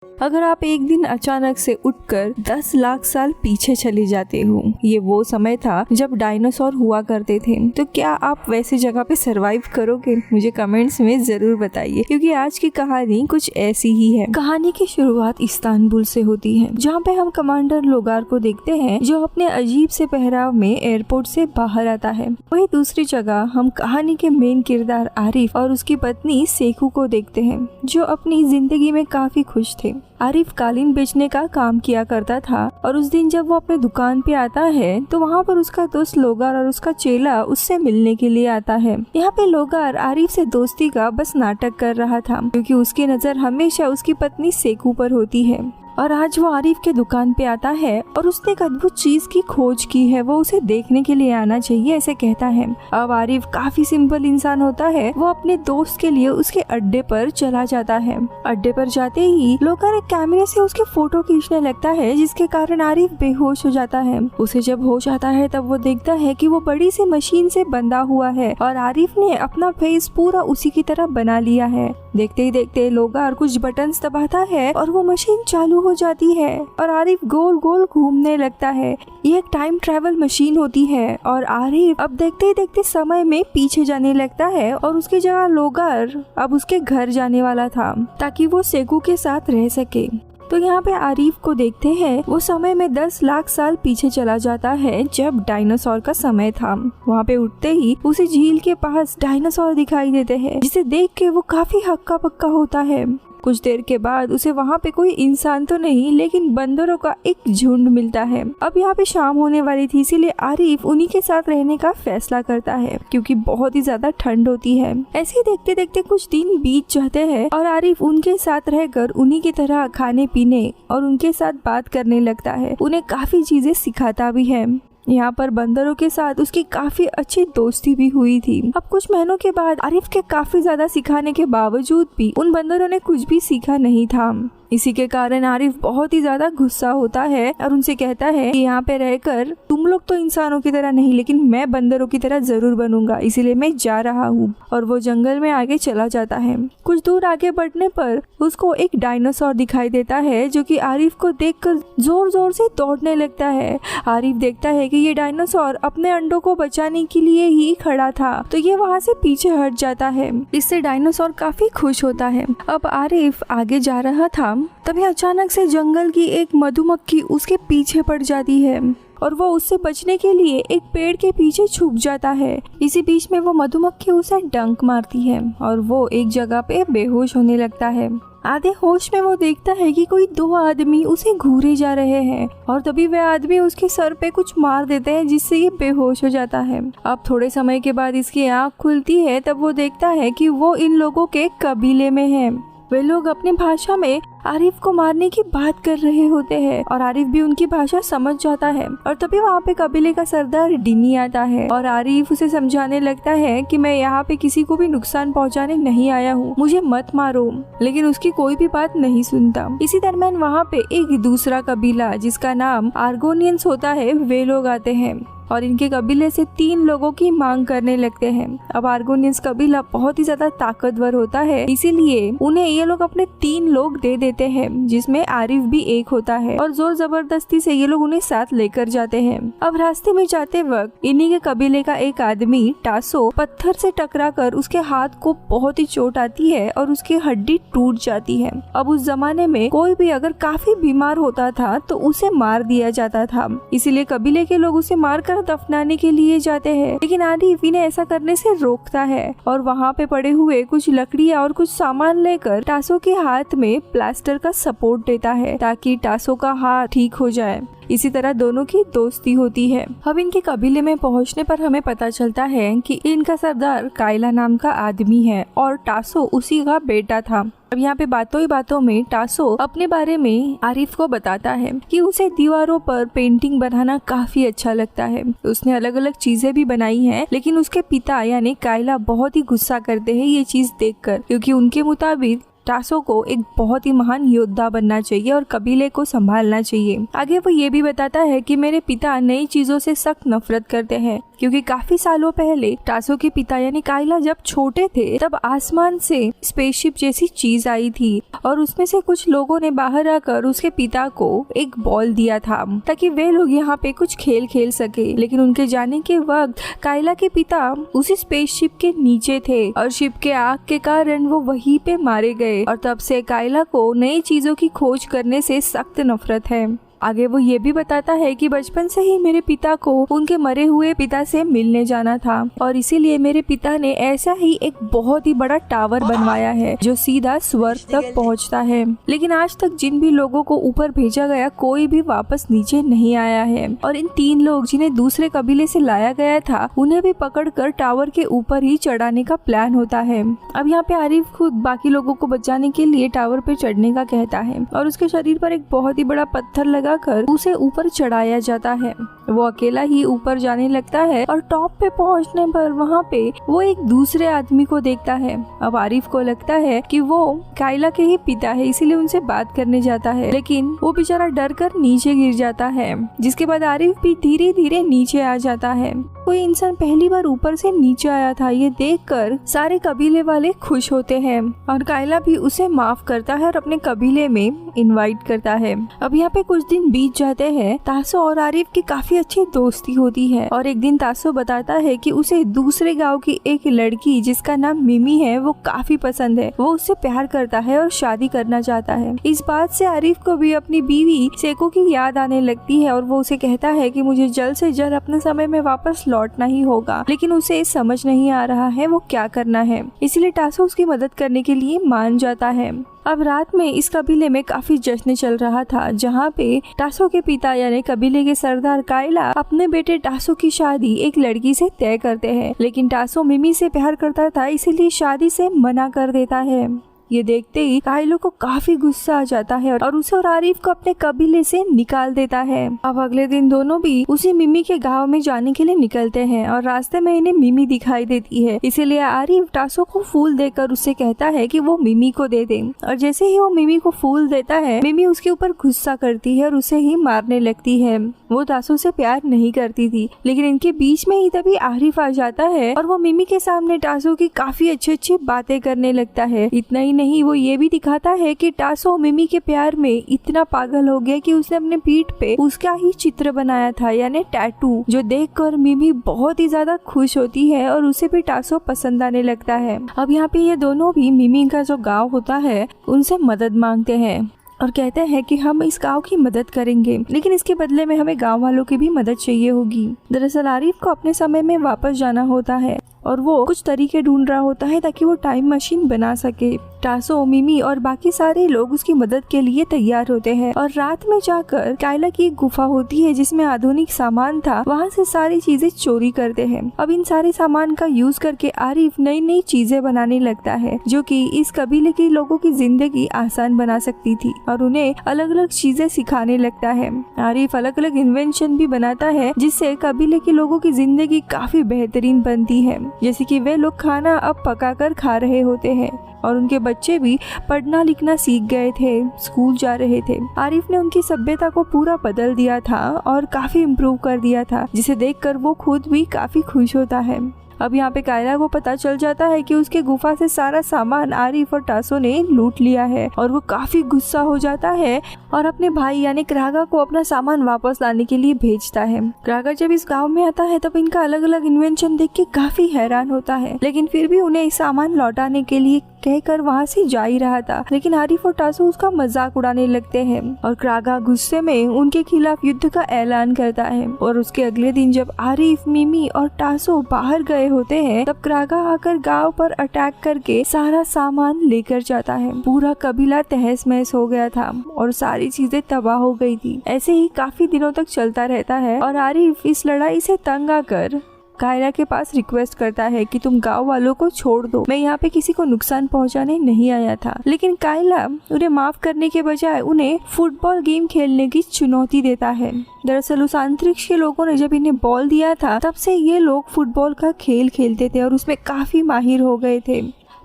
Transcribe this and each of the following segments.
अगर आप एक दिन अचानक से उठकर 10 लाख साल पीछे चले जाते हो, ये वो समय था जब डायनासोर हुआ करते थे, तो क्या आप वैसी जगह पे सरवाइव करोगे? मुझे कमेंट्स में जरूर बताइए, क्योंकि आज की कहानी कुछ ऐसी ही है। कहानी की शुरुआत इस्तांबुल से होती है, जहाँ पे हम कमांडर लोगार को देखते हैं जो अपने अजीब से पहराव में एयरपोर्ट से बाहर आता है। वही दूसरी जगह हम कहानी के मेन किरदार आरिफ और उसकी पत्नी सेकू को देखते हैं, जो अपनी जिंदगी में काफी खुश थे। आरिफ कालीन बेचने का काम किया करता था और उस दिन जब वो अपने दुकान पे आता है तो वहाँ पर उसका दोस्त लोगार और उसका चेला उससे मिलने के लिए आता है। यहाँ पे लोगार आरिफ से दोस्ती का बस नाटक कर रहा था, क्योंकि उसकी नजर हमेशा उसकी पत्नी सेकू पर होती है। और आज वो आरिफ के दुकान पे आता है और उसने एक अद्भुत चीज की खोज की है, वो उसे देखने के लिए आना चाहिए, ऐसे कहता है। अब आरिफ काफी सिंपल इंसान होता है, वो अपने दोस्त के लिए उसके अड्डे पर चला जाता है। अड्डे पर जाते ही लोगार एक कैमरे से उसके फोटो खींचने लगता है, जिसके कारण आरिफ बेहोश हो जाता है। उसे जब होश आता है तब वो देखता है कि वो बड़ी सी मशीन से बंधा हुआ है और आरिफ ने अपना फेस पूरा उसी की तरह बना लिया है। देखते ही देखते लोगार कुछ बटन्स दबाता है और वो मशीन चालू हो जाती है और आरिफ गोल गोल घूमने लगता है। ये एक टाइम ट्रैवल मशीन होती है और आरिफ अब देखते ही देखते समय में पीछे जाने लगता है और उसकी जगह लोगार अब उसके घर जाने वाला था, ताकि वो सेकू के साथ रह सके। तो यहाँ पे आरिफ को देखते हैं, वो समय में 10 लाख साल पीछे चला जाता है, जब डायनासोर का समय था। वहाँ पे उठते ही उसे झील के पास डायनासोर दिखाई देते हैं, जिसे देख के वो काफी हक्का पक्का होता है। कुछ देर के बाद उसे वहाँ पे कोई इंसान तो नहीं, लेकिन बंदरों का एक झुंड मिलता है। अब यहाँ पे शाम होने वाली थी, इसीलिए आरिफ उन्हीं के साथ रहने का फैसला करता है, क्योंकि बहुत ही ज्यादा ठंड होती है। ऐसे ही देखते देखते कुछ दिन बीत जाते हैं और आरिफ उनके साथ रहकर उन्हीं की तरह खाने पीने और उनके साथ बात करने लगता है। उन्हें काफी चीजें सिखाता भी है। यहाँ पर बंदरों के साथ उसकी काफी अच्छी दोस्ती भी हुई थी। अब कुछ महीनों के बाद आरिफ के काफी ज्यादा सिखाने के बावजूद भी उन बंदरों ने कुछ भी सीखा नहीं था। इसी के कारण आरिफ बहुत ही ज्यादा गुस्सा होता है और उनसे कहता है कि यहाँ पे रहकर तुम लोग तो इंसानों की तरह नहीं, लेकिन मैं बंदरों की तरह जरूर बनूंगा, इसीलिए मैं जा रहा हूँ। और वो जंगल में आगे चला जाता है। कुछ दूर आगे बढ़ने पर उसको एक डायनासोर दिखाई देता है, जो कि आरिफ को देखकर जोर जोर से दौड़ने लगता है। आरिफ देखता है कि ये डायनासोर अपने अंडों को बचाने के लिए ही खड़ा था, तो ये वहाँ से पीछे हट जाता है। इससे डायनासोर काफी खुश होता है। अब आरिफ आगे जा रहा था, तभी अचानक से जंगल की एक मधुमक्खी उसके पीछे पड़ जाती है और वो उससे बचने के लिए एक पेड़ के पीछे छुप जाता है। इसी बीच में वो मधुमक्खी उसे डंक मारती है और वो एक जगह पे बेहोश होने लगता है। आधे होश में वो देखता है कि कोई 2 आदमी उसे घूरे जा रहे हैं और तभी वे आदमी उसके सर पे कुछ मार देते हैं, जिससे ये बेहोश हो जाता है। अब थोड़े समय के बाद इसकी आँख खुलती है, तब वो देखता है कि वो इन लोगों के कबीले में है। वे लोग अपनी भाषा में आरिफ को मारने की बात कर रहे होते हैं और आरिफ भी उनकी भाषा समझ जाता है। और तभी वहाँ पे कबीले का सरदार डिनी आता है और आरिफ उसे समझाने लगता है कि मैं यहाँ पे किसी को भी नुकसान पहुँचाने नहीं आया हूँ, मुझे मत मारो, लेकिन उसकी कोई भी बात नहीं सुनता। इसी दरम्यान वहाँ पे एक दूसरा कबीला, जिसका नाम आर्गोनियंस होता है, वे लोग आते हैं और इनके कबीले से 3 लोगों की मांग करने लगते हैं। अब आर्गोनियंस कबीला बहुत ही ज्यादा ताकतवर होता है, इसीलिए उन्हें ये लोग अपने 3 लोग दे देते हैं, जिसमें आरिफ भी एक होता है और जोर जबरदस्ती से ये लोग उन्हें साथ लेकर जाते हैं। अब रास्ते में जाते वक्त इन्हीं के कबीले का एक आदमी टासो पत्थर से टकराकर उसके हाथ को बहुत ही चोट आती है और उसकी हड्डी टूट जाती है। अब उस जमाने में कोई भी अगर काफी बीमार होता था तो उसे मार दिया जाता था, इसीलिए कबीले के लोग उसे मारकर दफनाने के लिए जाते हैं। लेकिन आरिफ इन्हें ऐसा करने से रोकता है और वहाँ पे पड़े हुए कुछ लकड़ियाँ और कुछ सामान लेकर टासो के हाथ में प्लास्टर का सपोर्ट देता है, ताकि टासो का हाथ ठीक हो जाए। इसी तरह दोनों की दोस्ती होती है। अब इनके कबीले में पहुंचने पर हमें पता चलता है कि इनका सरदार कायला नाम का आदमी है और टासो उसी का बेटा था। अब यहाँ पे बातों ही बातों में टासो अपने बारे में आरिफ को बताता है कि उसे दीवारों पर पेंटिंग बनाना काफी अच्छा लगता है। उसने अलग अलग चीजें भी बनाई हैं, लेकिन उसके पिता यानी कायला बहुत ही गुस्सा करते हैं ये चीज देखकर, क्योंकि उनके मुताबिक टासो को एक बहुत ही महान योद्धा बनना चाहिए और कबीले को संभालना चाहिए। आगे वो ये भी बताता है कि मेरे पिता नई चीजों से सख्त नफरत करते हैं, क्योंकि काफी सालों पहले टासो के पिता यानी काइला जब छोटे थे तब आसमान से स्पेसशिप जैसी चीज आई थी और उसमें से कुछ लोगों ने बाहर आकर उसके पिता को एक बॉल दिया था ताकि वे लोग यहाँ पे कुछ खेल खेल सके। लेकिन उनके जाने के वक्त काइला के पिता उसी स्पेसशिप के नीचे थे और शिप के आग के कारण वो वहीं पे मारे गए और तब से काइला को नई चीजों की खोज करने से सख्त नफरत है। आगे वो ये भी बताता है कि बचपन से ही मेरे पिता को उनके मरे हुए पिता से मिलने जाना था और इसीलिए मेरे पिता ने ऐसा ही एक बहुत ही बड़ा टावर बनवाया है जो सीधा स्वर्ग तक पहुंचता है। लेकिन आज तक जिन भी लोगों को ऊपर भेजा गया कोई भी वापस नीचे नहीं आया है और इन 3 लोग जिन्हें दूसरे कबीले से लाया गया था उन्हें भी पकड़कर टावर के ऊपर ही चढ़ाने का प्लान होता है। अब यहाँ पे आरिफ खुद बाकी लोगों को बचाने के लिए टावर पे चढ़ने का कहता है और उसके शरीर पर एक बहुत ही बड़ा पत्थर लगा कर उसे ऊपर चढ़ाया जाता है। वो अकेला ही ऊपर जाने लगता है और टॉप पे पहुंचने पर वहाँ पे वो एक दूसरे आदमी को देखता है। अब आरिफ को लगता है कि वो काइला के ही पिता है, इसीलिए उनसे बात करने जाता है, लेकिन वो बेचारा डर कर नीचे गिर जाता है, जिसके बाद आरिफ भी धीरे धीरे नीचे आ जाता है। कोई इंसान पहली बार ऊपर से नीचे आया था ये देखकर सारे कबीले वाले खुश होते हैं और काइला भी उसे माफ करता है और अपने कबीले में इनवाइट करता है। अब यहाँ पे कुछ दिन बीत जाते हैं। तासो और आरिफ की काफी अच्छी दोस्ती होती है और एक दिन तासो बताता है कि उसे दूसरे गांव की एक लड़की जिसका नाम मिमी है वो काफी पसंद है। वो उससे प्यार करता है और शादी करना चाहता है। इस बात से आरिफ को भी अपनी बीवी सेको की याद आने लगती है और वो उसे कहता है कि मुझे जल्द से जल्द अपने समय में वापस लौटना ही होगा, लेकिन उसे समझ नहीं आ रहा है वो क्या करना है। इसीलिए टासो उसकी मदद करने के लिए मान जाता है। अब रात में इस कबीले में काफी जश्न चल रहा था, जहाँ पे टासो के पिता यानी कबीले के सरदार काइला अपने बेटे टासो की शादी एक लड़की से तय करते हैं, लेकिन टासो मिमी से प्यार करता था इसीलिए शादी से मना कर देता है। ये देखते ही काइलो को काफी गुस्सा आ जाता है और उसे और आरिफ को अपने कबीले से निकाल देता है। अब अगले दिन दोनों भी उसी मिमी के गांव में जाने के लिए निकलते हैं और रास्ते में इन्हें मिमी दिखाई देती है, इसीलिए आरिफ टासो को फूल देकर उससे कहता है कि वो मिमी को दे दे और जैसे ही वो मिमी को फूल देता है मिमी उसके ऊपर गुस्सा करती है और उसे ही मारने लगती है। वो टासो से प्यार नहीं करती थी, लेकिन इनके बीच में ही तभी आरिफ आ जाता है और वो मिमी के सामने टासो की काफी अच्छी बातें करने लगता है। इतना ही नहीं, वो ये भी दिखाता है कि टासो मिमी के प्यार में इतना पागल हो गया कि उसने अपने पीठ पे उसका ही चित्र बनाया था यानी टैटू, जो देखकर मिमी बहुत ही ज्यादा खुश होती है और उसे भी टासो पसंद आने लगता है। अब यहाँ पे ये दोनों भी मिमी का जो गाँव होता है उनसे मदद मांगते हैं और कहते हैं कि हम इस गांव की मदद करेंगे, लेकिन इसके बदले में हमें गांव वालों की भी मदद चाहिए होगी। दरअसल आरिफ को अपने समय में वापस जाना होता है और वो कुछ तरीके ढूंढ रहा होता है ताकि वो टाइम मशीन बना सके। टासो, मिमी और बाकी सारे लोग उसकी मदद के लिए तैयार होते हैं और रात में जाकर काइला की एक गुफा होती है जिसमें आधुनिक सामान था, वहाँ से सारी चीजें चोरी करते हैं। अब इन सारे सामान का यूज करके आरिफ नई नई चीजें बनाने लगता है जो कि इस कबीले के लोगों की जिंदगी आसान बना सकती थी और उन्हें अलग अलग चीजें सिखाने लगता है। आरिफ अलग अलग इन्वेंशन भी बनाता है जिससे कबीले के लोगों की जिंदगी काफी बेहतरीन बनती है, जैसे कि वे लोग खाना अब पकाकर खा रहे होते हैं और उनके बच्चे भी पढ़ना लिखना सीख गए थे, स्कूल जा रहे थे। आरिफ ने उनकी सभ्यता को पूरा बदल दिया था और काफी इम्प्रूव कर दिया था, जिसे देखकर वो खुद भी काफी खुश होता है। अब यहाँ पे काइला को पता चल जाता है कि उसके गुफा से सारा सामान आरिफ और टासो ने लूट लिया है और वो काफी गुस्सा हो जाता है और अपने भाई यानी क्रागा को अपना सामान वापस लाने के लिए भेजता है। क्रागा जब इस गांव में आता है तब इनका अलग अलग इन्वेंशन देख के काफी हैरान होता है, लेकिन फिर भी उन्हें इस सामान लौटाने के लिए कहकर वहाँ से जा ही रहा था, लेकिन आरिफ और टासो उसका मजाक उड़ाने लगते हैं और क्रागा गुस्से में उनके खिलाफ युद्ध का ऐलान करता है। और उसके अगले दिन जब आरिफ, मिमी और टासो बाहर गए होते हैं तब क्रागा आकर गांव पर अटैक करके सारा सामान लेकर जाता है। पूरा कबीला तहस महस हो गया था और सारी चीजें तबाह हो गई थी। ऐसे ही काफी दिनों तक चलता रहता है और आरिफ इस लड़ाई से तंग आकर काइला के पास रिक्वेस्ट करता है कि तुम गांव वालों को छोड़ दो, मैं यहाँ पे किसी को नुकसान पहुँचाने नहीं आया था। लेकिन काइला उन्हें माफ करने के बजाय उन्हें फुटबॉल गेम खेलने की चुनौती देता है। दरअसल उस अंतरिक्ष के लोगों ने जब इन्हें बॉल दिया था तब से ये लोग फुटबॉल का खेल खेलते थे और उसमें काफी माहिर हो गए थे।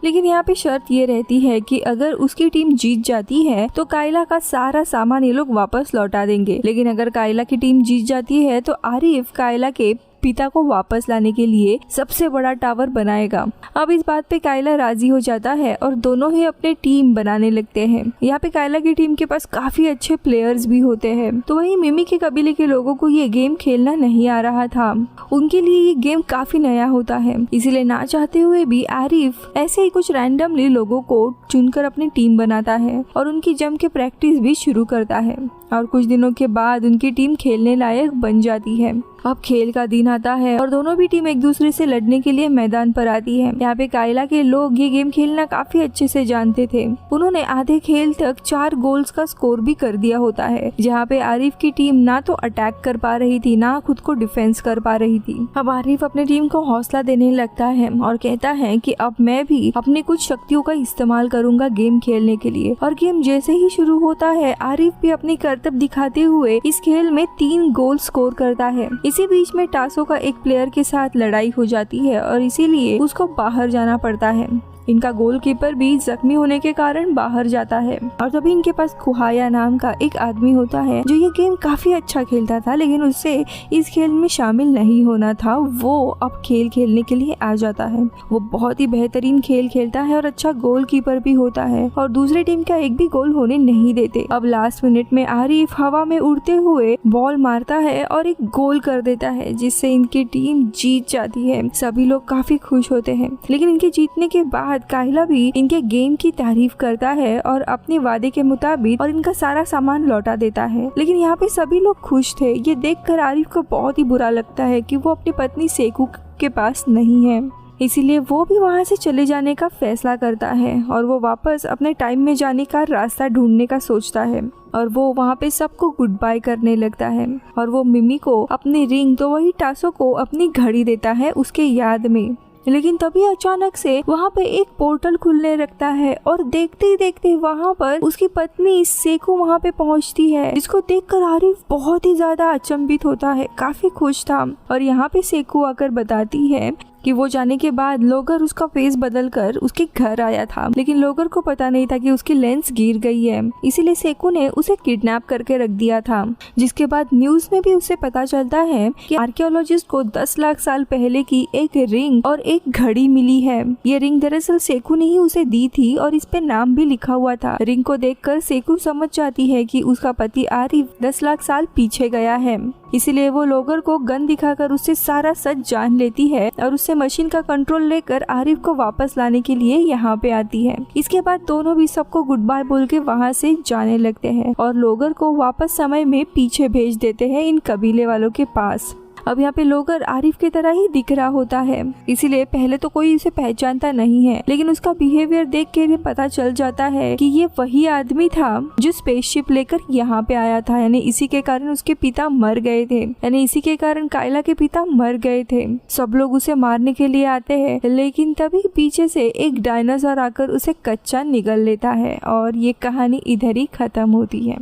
लेकिन यहाँ पे शर्त ये रहती है कि अगर उसकी टीम जीत जाती है तो कायला का सारा सामान ये लोग वापस लौटा देंगे। लेकिन अगर कायला की टीम जीत जाती है तो आरिफ कायला के पिता को वापस लाने के लिए सबसे बड़ा टावर बनाएगा। अब इस बात पे कायला राजी हो जाता है और दोनों ही अपने टीम बनाने लगते हैं। यहाँ पे कायला की टीम के पास काफी अच्छे प्लेयर्स भी होते हैं। तो वहीं मिमी के कबीले के लोगों को ये गेम खेलना नहीं आ रहा था, उनके लिए ये गेम काफी नया होता है, इसीलिए ना चाहते हुए भी आरिफ ऐसे ही कुछ रैंडमली लोगों को चुनकर अपनी टीम बनाता है और उनकी जम के प्रैक्टिस भी शुरू करता है। और कुछ दिनों के बाद उनकी टीम खेलने लायक बन जाती है। अब खेल का दिन आता है और दोनों भी टीम एक दूसरे से लड़ने के लिए मैदान पर आती है। यहाँ पे कायला के लोग ये गेम खेलना काफी अच्छे से जानते थे। उन्होंने आधे खेल तक 4 गोल्स का स्कोर भी कर दिया होता है, जहाँ पे आरिफ की टीम ना तो अटैक कर पा रही थी ना खुद को डिफेंस कर पा रही थी। अब आरिफ अपनी टीम को हौसला देने लगता है और कहता है कि अब मैं भी अपनी कुछ शक्तियों का इस्तेमाल करूंगा गेम खेलने के लिए। और गेम जैसे ही शुरू होता है आरिफ भी अपनी करतब दिखाते हुए इस खेल में 3 गोल स्कोर करता है। इसी बीच में टासो का एक प्लेयर के साथ लड़ाई हो जाती है और इसीलिए उसको बाहर जाना पड़ता है। इनका गोलकीपर भी जख्मी होने के कारण बाहर जाता है और तभी इनके पास कुहाया नाम का एक आदमी होता है जो ये गेम काफी अच्छा खेलता था, लेकिन उससे इस खेल में शामिल नहीं होना था। वो अब खेल खेलने के लिए आ जाता है। वो बहुत ही बेहतरीन खेल खेलता है और अच्छा गोलकीपर भी होता है और दूसरी टीम का एक भी गोल होने नहीं देते। अब लास्ट मिनट में आरिफ हवा में उड़ते हुए बॉल मारता है और एक गोल कर देता है, जिससे इनकी टीम जीत जाती है। सभी लोग काफी खुश होते हैं, लेकिन इनके जीतने के बाद कायला भी इनके गेम की तारीफ करता है और अपने वादे के मुताबिक और इनका सारा सामान लौटा देता है। लेकिन यहाँ पे सभी लोग खुश थे। ये देखकर आरिफ को बहुत ही बुरा लगता है कि वो अपनी पत्नी सेकू के पास नहीं है, इसीलिए वो भी वहाँ से चले जाने का फैसला करता है और वो वापस अपने टाइम में जाने का रास्ता ढूंढने का सोचता है और वो वहाँ पे सबको गुड बाय करने लगता है। और वो मिमी को अपनी रिंग तो वही टासो को अपनी घड़ी देता है उसके याद में। लेकिन तभी अचानक से वहाँ पे एक पोर्टल खुलने लगता है और देखते ही देखते वहाँ पर उसकी पत्नी सेकू वहाँ पे पहुँचती है, जिसको देखकर आरिफ बहुत ही ज्यादा अचंभित होता है, काफी खुश था। और यहाँ पे सेकू आकर बताती है कि वो जाने के बाद लोगर उसका फेस बदल कर उसके घर आया था, लेकिन लोगर को पता नहीं था कि उसकी लेंस गिर गई है, इसीलिए सेकू ने उसे किडनैप करके रख दिया था। जिसके बाद न्यूज में भी उसे पता चलता है कि आर्कियोलॉजिस्ट को 10 लाख साल पहले की एक रिंग और एक घड़ी मिली है। ये रिंग दरअसल सेकू ने ही उसे दी थी और इस पे नाम भी लिखा हुआ था। रिंग को देखकर सेकू समझ जाती है कि उसका पति आरिफ 10 लाख साल पीछे गया है, इसीलिए वो लोगर को गन दिखाकर उससे सारा सच जान लेती है और उससे मशीन का कंट्रोल लेकर आरिफ को वापस लाने के लिए यहाँ पे आती है। इसके बाद दोनों भी सबको गुड बाय बोल के वहाँ से जाने लगते हैं और लोगर को वापस समय में पीछे भेज देते हैं इन कबीले वालों के पास। अब यहाँ पे लोगर आरिफ की तरह ही दिख रहा होता है, इसीलिए पहले तो कोई उसे पहचानता नहीं है, लेकिन उसका बिहेवियर देख के पता चल जाता है कि ये वही आदमी था जो स्पेसशिप लेकर यहाँ पे आया था। यानी इसी के कारण उसके पिता मर गए थे, यानी इसी के कारण कायला के पिता मर गए थे। सब लोग उसे मारने के लिए आते हैं, लेकिन तभी पीछे से एक डायनासोर आकर उसे कच्चा निगल लेता है और ये कहानी इधर ही खत्म होती है।